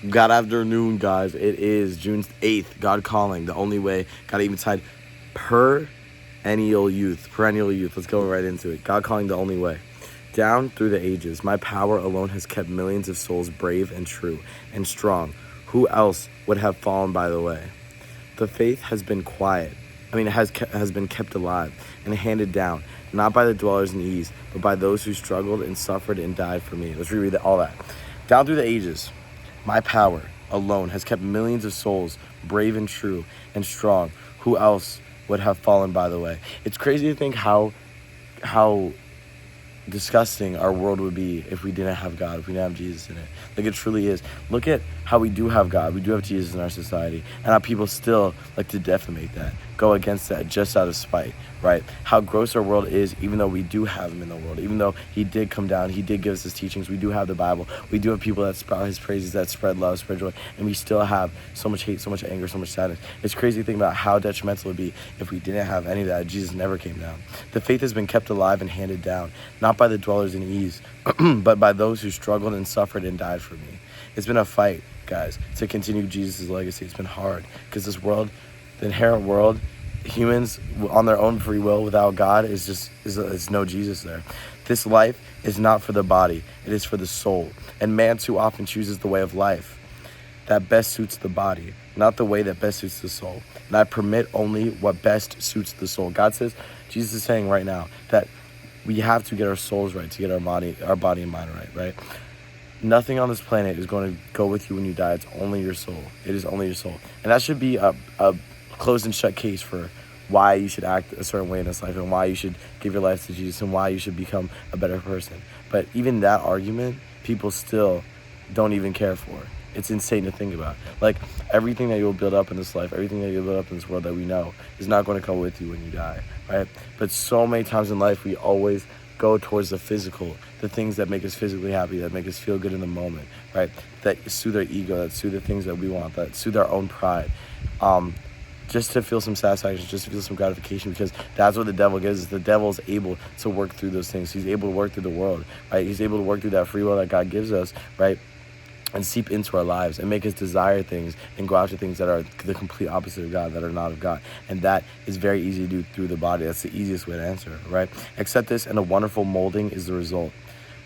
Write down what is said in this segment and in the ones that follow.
God afternoon, guys. It is June 8th. God calling, the only way. Got even tied perennial youth. Perennial youth. Let's go right into it. God calling, the only way. Down through the ages, my power alone has kept millions of souls brave and true and strong. Who else would have fallen by the way? The faith has been quiet. Has been kept alive and handed down, not by the dwellers in ease, but by those who struggled and suffered and died for me. Let's reread all that. Down through the ages, my power alone has kept millions of souls brave and true and strong. Who else would have fallen by the way? It's crazy to think how disgusting our world would be if we didn't have God, if we didn't have Jesus in it. Like, it truly is. Look at how we do have God. We do have Jesus in our society, and how people still like to defamate that, go against that just out of spite, right? How gross our world is, even though we do have him in the world, even though he did come down, he did give us his teachings, we do have the Bible, we do have people that sprout his praises, that spread love, spread joy, and we still have so much hate, so much anger, so much sadness. It's crazy to think about how detrimental it would be if we didn't have any of that. Jesus never came down. The faith has been kept alive and handed down, not by the dwellers in ease, but by those who struggled and suffered and died for me. It's been a fight, guys, to continue Jesus' legacy. It's been hard because this world, the inherent world, humans on their own free will without God is no Jesus there. This life is not for the body, it is for the soul. And man too often chooses the way of life that best suits the body, not the way that best suits the soul. And I permit only what best suits the soul. God says, Jesus is saying right now that we have to get our souls right, to get our body and mind right? Nothing on this planet is going to go with you when you die. It's only your soul. It is only your soul. And that should be a closed and shut case for why you should act a certain way in this life, and why you should give your life to Jesus, and why you should become a better person. But even that argument, people still don't even care for. It's insane to think about. Like, everything that you'll build up in this life, everything that you'll build up in this world that we know is not going to come with you when you die, right? But so many times in life, we always go towards the physical, the things that make us physically happy, that make us feel good in the moment, right? That soothe our ego, that soothe the things that we want, that soothe our own pride. Just to feel some satisfaction, just to feel some gratification, because that's what the devil gives us. The devil is able to work through those things. He's able to work through the world, right? He's able to work through that free will that God gives us, right? And seep into our lives and make us desire things and go after things that are the complete opposite of God, that are not of God. And that is very easy to do through the body. That's the easiest way to answer it, right? Accept this, and a wonderful molding is the result.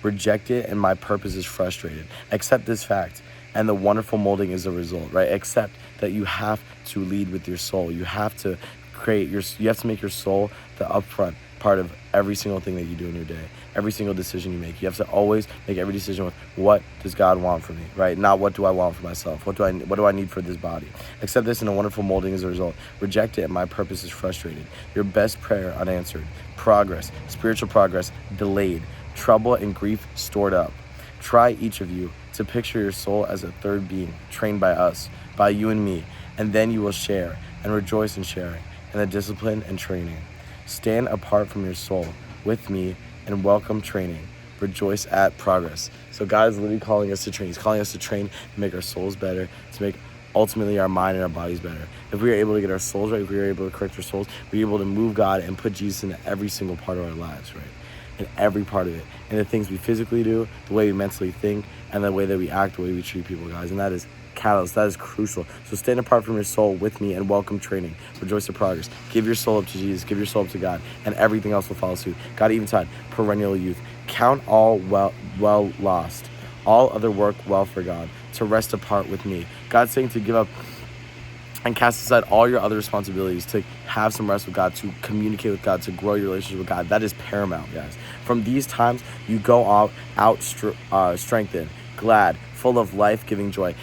Reject it, and my purpose is frustrated. Accept this fact, and the wonderful molding is the result, right? Accept that you have to lead with your soul. You have to you have to make your soul the upfront part of every single thing that you do in your day, every single decision you make. You have to always make every decision with, what does God want for me, right? Not what do I want for myself? What do I need for this body? Accept this, and a wonderful molding is a result. Reject it, and my purpose is frustrated. Your best prayer unanswered. Progress, spiritual progress delayed. Trouble and grief stored up. Try, each of you, to picture your soul as a third being trained by us, by you and me, and then you will share and rejoice in sharing, and the discipline and training. Stand apart from your soul with me and welcome training. Rejoice at progress. So God is literally calling us to train. He's calling us to train to make our souls better, to make ultimately our mind and our bodies better. If we are able to get our souls right, if we are able to correct our souls, we're able to move God and put Jesus into every single part of our lives, right? In every part of it. And the things we physically do, the way we mentally think, and the way that we act, the way we treat people, guys. And that is catalyst. That is crucial. So stand apart from your soul with me and welcome training. Rejoice at progress. Give your soul up to Jesus. Give your soul up to God, and everything else will follow suit. God eventide, perennial youth. Count all well lost. All other work well for God. To rest apart with me. God's saying to give up and cast aside all your other responsibilities, to have some rest with God, to communicate with God, to grow your relationship with God. That is paramount, guys. From these times, you go out strengthened, glad, full of life-giving joy.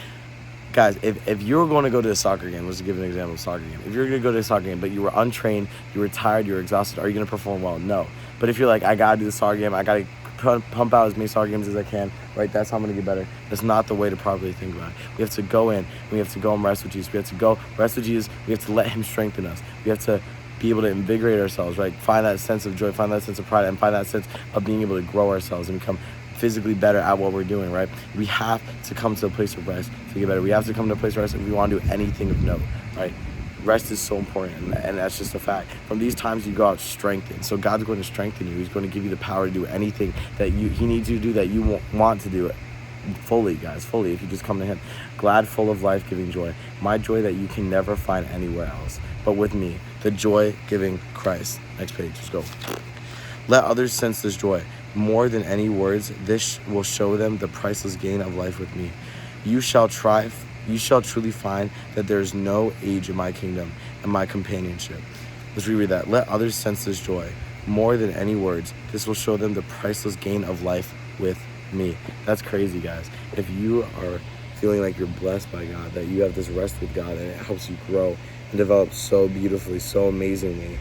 Guys, if you're going to go to a soccer game, let's give an example of a soccer game. If you're going to go to a soccer game, but you were untrained, you were tired, you were exhausted, are you going to perform well? No. But if you're like, I got to do the soccer game, I got to pump out as many soccer games as I can, right? That's how I'm going to get better. That's not the way to properly think about it. We have to go in. We have to go and rest with Jesus. We have to go rest with Jesus. We have to let him strengthen us. We have to be able to invigorate ourselves, right? Find that sense of joy, find that sense of pride, and find that sense of being able to grow ourselves and become physically better at what we're doing, right? We have to come to a place of rest to get better. We have to come to a place of rest if we want to do anything of note, right? Rest is so important, and that's just a fact. From these times, you go out strengthened. So God's going to strengthen you. He's going to give you the power to do anything that He needs you to do, that you want to do it. fully, guys, fully, if you just come to him. Glad, full of life-giving joy. My joy that you can never find anywhere else but with me. The joy-giving Christ. Next page, let's go. Let others sense this joy. More than any words, this will show them the priceless gain of life with me. You shall truly find that there is no age in my kingdom and my companionship. Let's reread that. Let others sense this joy. More than any words, this will show them the priceless gain of life with me. That's crazy, guys. If you are feeling like you're blessed by God, that you have this rest with God, and it helps you grow and develop so beautifully, so amazingly,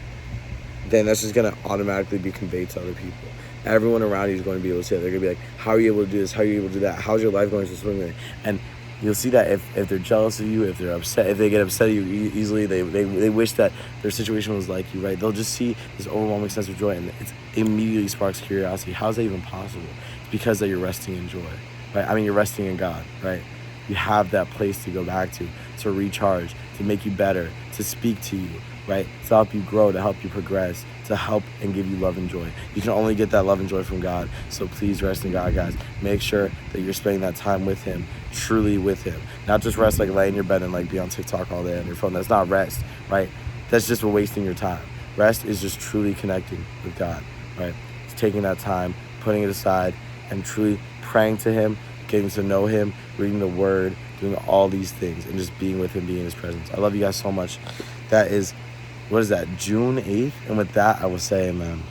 then that's just going to automatically be conveyed to other people. Everyone around you is going to be able to see it. They're going to be like, how are you able to do this? How are you able to do that? How's your life going so swimmingly? And you'll see that if they're jealous of you, if they're upset, if they get upset at you easily, they wish that their situation was like you, right? They'll just see this overwhelming sense of joy, and it immediately sparks curiosity. How is that even possible? It's because that you're resting in joy, right? I mean, you're resting in God, right? You have that place to go back to recharge, to make you better, to speak to you, right? To help you grow, to help you progress, to help and give you love and joy. You can only get that love and joy from God. So please rest in God, guys. Make sure that you're spending that time with him, truly with him. Not just rest like lay in your bed and like be on TikTok all day on your phone. That's not rest, right? That's just wasting your time. Rest is just truly connecting with God, right? It's taking that time, putting it aside, and truly praying to him, getting to know him, reading the word, doing all these things, and just being with him, being in his presence. I love you guys so much. That is, what is that, June 8th? And with that, I will say amen.